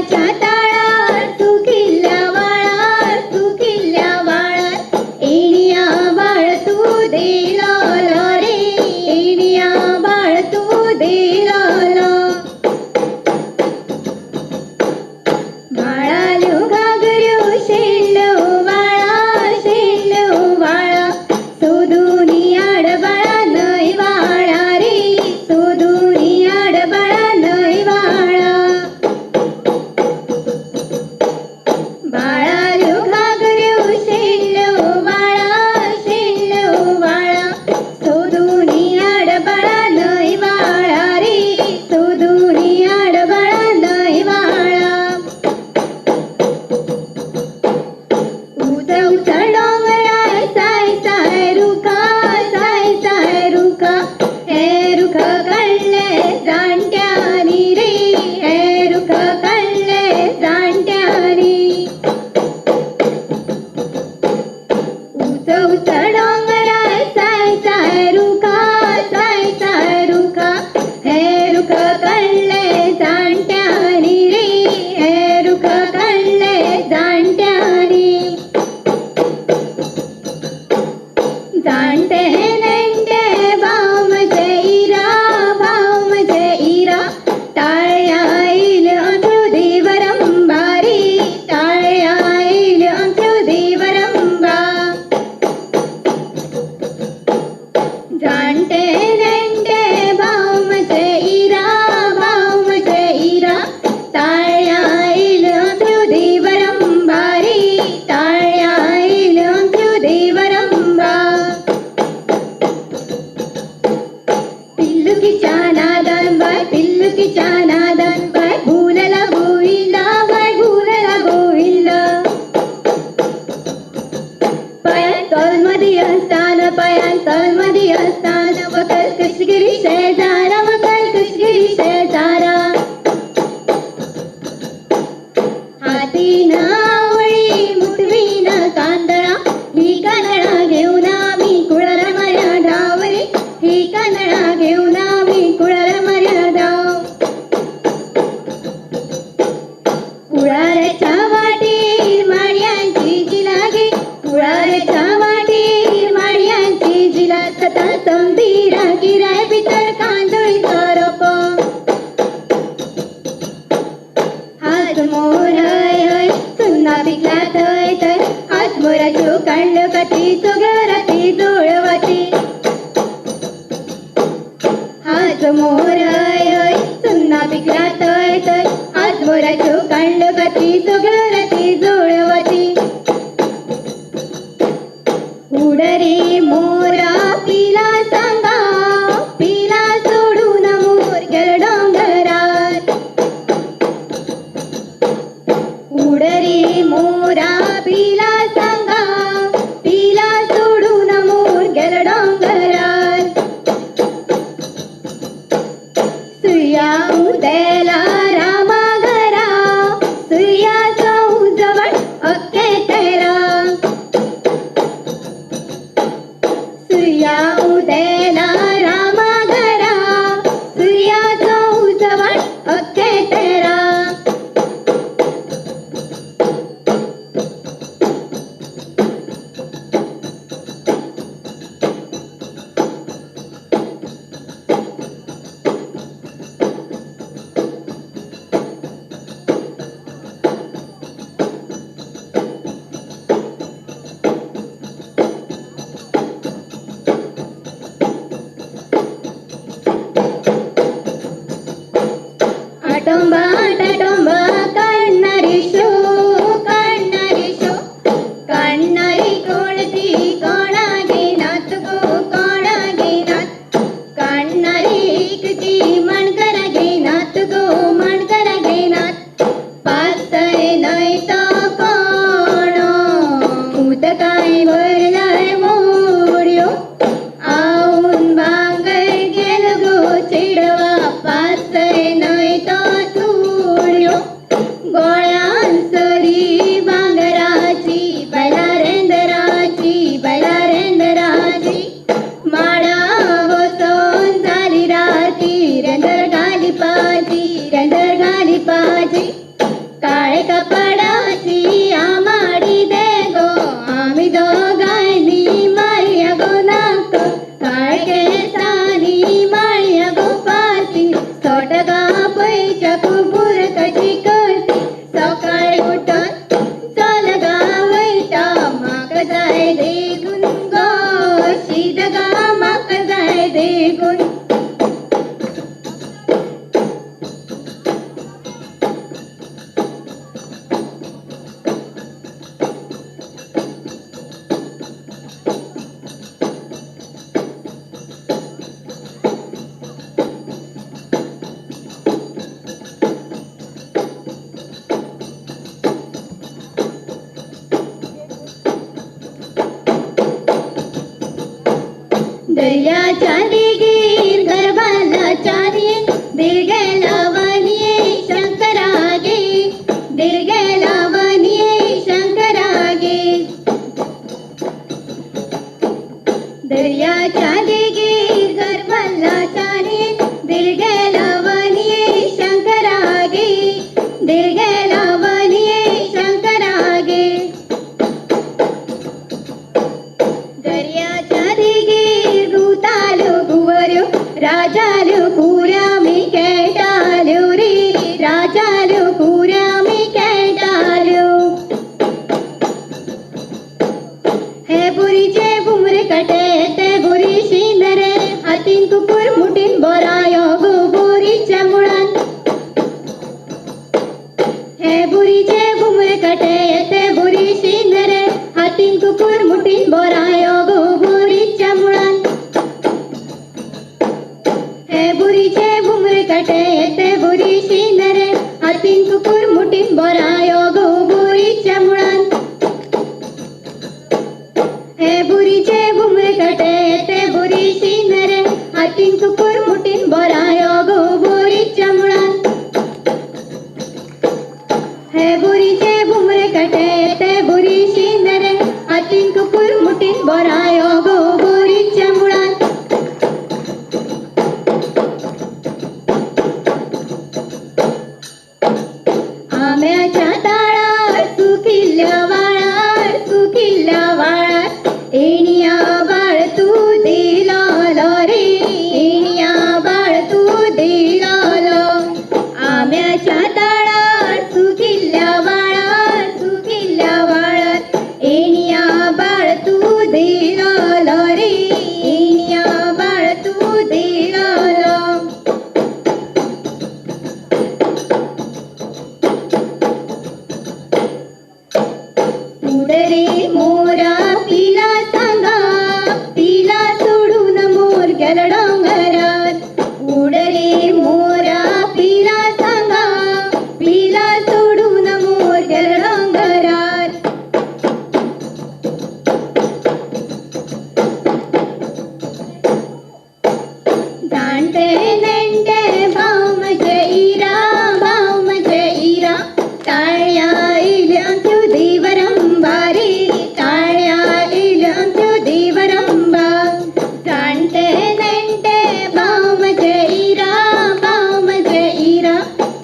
वाळाच्या ताळात तू किल्ल्या वाळात तू किल्ल्या वाळात एणिया बाळ तू दिला रे एणिया बाळ तू दिला बाळालो घागऱ्यो शेलो वाळा सोदुनी आडबाळा नय वाळा रे सोदुनी आडबाळा नय वाळा बाळालो घागऱ्यो शेलो वाळा सोदुनी आडबाळा नय वाळा रे सोदुनी आडबाळा नय वाळा उंच डोंगराळ साय साय रुखा हे रुख कळले जाणट्यानी रे हे रुख कळले जाणट्यानी उंच डोंगराळ साय साय रुखा हे रुख कळले जाणट्यानी रे हे रुख कळले जाणट्यानी जाणते नेंटे भाव म्हजे इरा टाळ्या येईल आमच्यो देवरंबारी टाळ्या येईल आमच्यो देवरंबा जाणते नेंटे भाव म्हजे इरा टाळ्या येईल आमच्यो देवरंबारी टाळ्या येईल आमच्यो देवरंबा पिल्लुकीच्या नादान बाय भूलला गोविंदा पायान तळमधी असताना वकल कृष्णगिरी शेजारा हातीन आवळी मुठवीन कांदळा ही कांदळा घेऊन आम्ही कुळाला मार्या डावरी ही कांदळा घेऊन आम्ही कुळाला मार्या डाव कुळाऱ्याच्या वाटेर माड्यांची जिलागी कुळाऱ्याच्या वाटेर माड्यांची जिला सता समधीरा गिराय भितर कांदळी करप हात मोर हय सुन्ना पिकला थय हात मोराच्यो काढलं काती सोगराती जोळवाती हात मोर हय सुन्ना पिकला थय हात मोराच्यो काढलं काती सोगराती जोळवाती उडरे मोरा पिला सांगा पिला सोडून मोर गेल डोंगरात उडरे मोरा पिला सांगा पिला सोडून मोर गेल डोंगरात सुया उदेला रामा घरा सुया जवळ अक्के तेरा सुया उदेला रामा घरा सुया जवळ अक्के तेरा टोंबा काढणारी शो काढणारी कोणती कोणा घेनात गो कोणा घेनात काढणारी एकटी मणकरा घेनात गो मणकरा घेनात पातय नय तो कोण उदकाय भरलाय मोड्यो आऊन भांगर गेल गो चिडवा पातय नय तो चुड्यो गोळ्यान सरी भांगराची बैलारेंदराची माडा वसोन झाली राती रेंदर घाली पाजी काळे कपडाची आमाडी दे गो आम्ही दोघांनी माळ्या गो नाक काळे केसानी माळ्या गो पाती सोटगा पैच्या कुबूर कशी करती सकाळी उठून चल गा वैता माक जाय देखून गो शीत गा माक जाय देखून दर्याच्या दिगीर गरबाला चारी दिर्गेला वनिये शंकरागे दिर्गेला वनिये शंकरागे दर्याच्या दिगीर गरबाला चारी दिर्गेला वनिये शंकरागे दिर्गेला वनिये शंकरागे दर्याच्या दिगीर गुतालो गुवऱ्यो राजालो पुऱ्या मी केटाल्यो रे राजालो पुऱ्या मी केटाल्यो हे बुरीचे बुमरे कटे ते बुरी शिंदरे हातीन कुकुर मुठीन बोरायो गो बोरीच्या मुळान हे बुरीचे बुमरे कटे ते बुरी शिंदरे हातीन कुकुर मुठीन बोरायो गो बोरीच्या मुळान हे बुरीचे बुमरे कटे ते बुरी शिंदरे हातीन कुकुर मुठीन बोरायो गो बोरीच्या मुळान हे बुरीचे बुमरे कटे ते बुरी शिंदरे हातीन कुकुर मुठीन बोरायो गो बोरीच्या मुळान हे बुरीचे बुमरे कटे ते बुरी शिंदरे हातीन कुकुर मुठीन बोरायो गो बोरीच्या मुळान आम्याच्या ताळार सुकिल्ल्या वाळार एणिया बाळ तू दिलालो रे एणिया बाळ तू दिलालो आम्याच्या ताळार सुकिल्ल्या वाळार एणिया बाळ तू दिलालो रे एणिया बाळ तू दिलालो उडरे मोरा पिला सांगा पिला सोडून मोर गेला डोंगरात उडरे मोरा पिला सांगा पिला सोडून मोर गेला डोंगरात जाणते नेणटे भाव म्हजे इरा टाळ्या इल आमच्यो देवरंबा रे टाळ्या इल आमच्यो देवरंबा जाणटे नेणटे भाव म्हजे इरा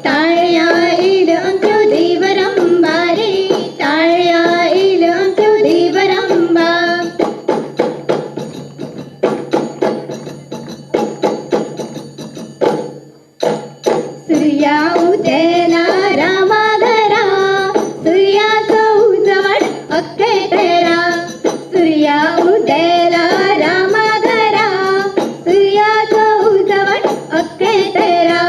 टाळ्या इल आमच्यो देवरंबा रे टाळ्या इल आमच्यो देवरंबा सूर्या उदेला रामा घरा सूर्याचो उजवाड अख्खे तेरा सूर्या उदेला रामा घरा सूर्याचो उजवाड अख्खे तेरा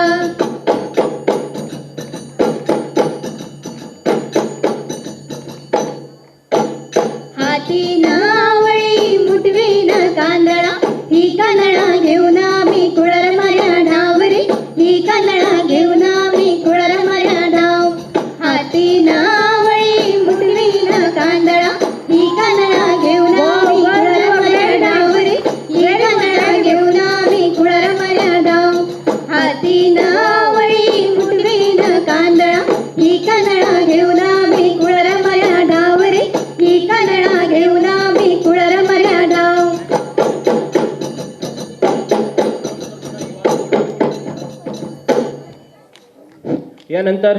हाती नावळी मुठवीन कांदळा ही कांदळा घेऊन आम्ही कुळर मार्या ढावरी ही कांदळा घेऊन आम्ही कुळर मार्या ढाव हाती नावळी मुठवीन कांदळा ही कांदळा घेऊन आम्ही कुळर मार्या ढावरी ही कांदळा घेऊन आम्ही कुळर मार्या ढाव हाती नावळी मुठवीन कांदळा ही कांदळा घेऊन आम्ही कुळर मार्या ढावरी ही कांदळा घेऊन आम्ही कुळर मार्या ढाव यानंतर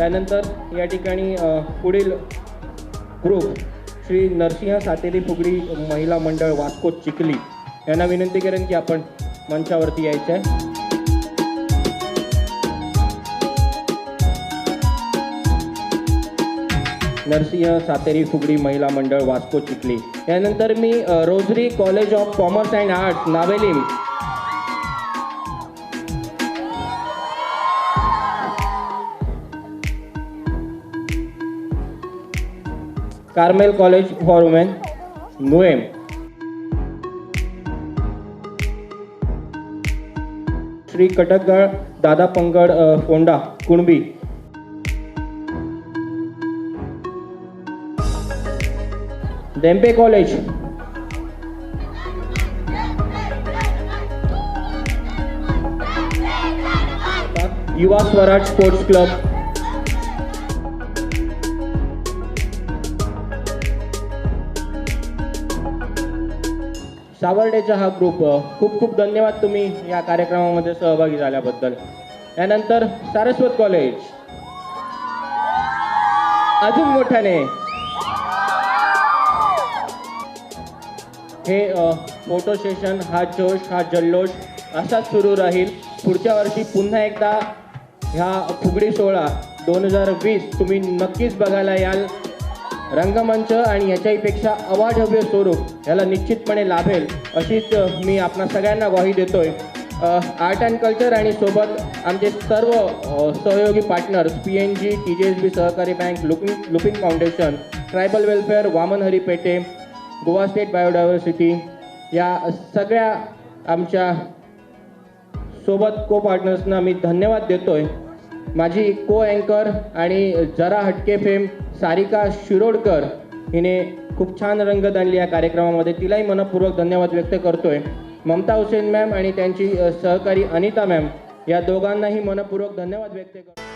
त्यानंतर या ठिकाणी पुढील ग्रुप श्री नरसिंह सातेरी फुगडी महिला मंडळ वास्को चिखली यांना विनंती करेन की आपण मंचावरती यायचं आहे. नरसिंह सातेरी फुगडी महिला मंडळ वास्को चिखली. यानंतर मी Rosary College of Commerce and Arts Navelim Carmel College for Women Nuvem Shri Katakgad Dada Pangad Phonda Kunbi देम्पे college युवा स्वराज स्पोर्ट्स क्लब सावर्डेचा हा ग्रुप खूप खूप धन्यवाद तुम्ही या कार्यक्रमामध्ये सहभागी झाल्याबद्दल. यानंतर सारस्वत कॉलेज अजून मोठ्याने हे फोटो सेशन हा जोश हा जल्लोष असाच सुरू राहील. पुढच्या वर्षी पुन्हा एकदा ह्या फुगडी सोहळा 2020 तुम्ही नक्कीच बघायला याल. रंगमंच आणि याच्याहीपेक्षा अवाढव्य स्वरूप ह्याला निश्चितपणे लाभेल अशीच मी आपणा सगळ्यांना ग्वाही देतोय. आर्ट अँड कल्चर आणि सोबत आमचे सर्व सहयोगी पार्टनर्स PNG, TJSB सहकारी bank, Lupin foundation, tribal welfare, Waman Hari Pethe, Goa state biodiversity या सगळ्या आमच्या सोबत को पार्टनर्सना मी धन्यवाद देतोय. माझी को अँकर आणि जरा हटके फेम सारिका शिरोडकर हिने खूप छान रंगत आणली या कार्यक्रमामध्ये. तिलाही मनपूर्वक धन्यवाद व्यक्त करतोय. ममता हुसेन मॅम आणि त्यांची सहकारी अनिता मॅम या दोघांनाही मनपूर्वक धन्यवाद व्यक्त करतो.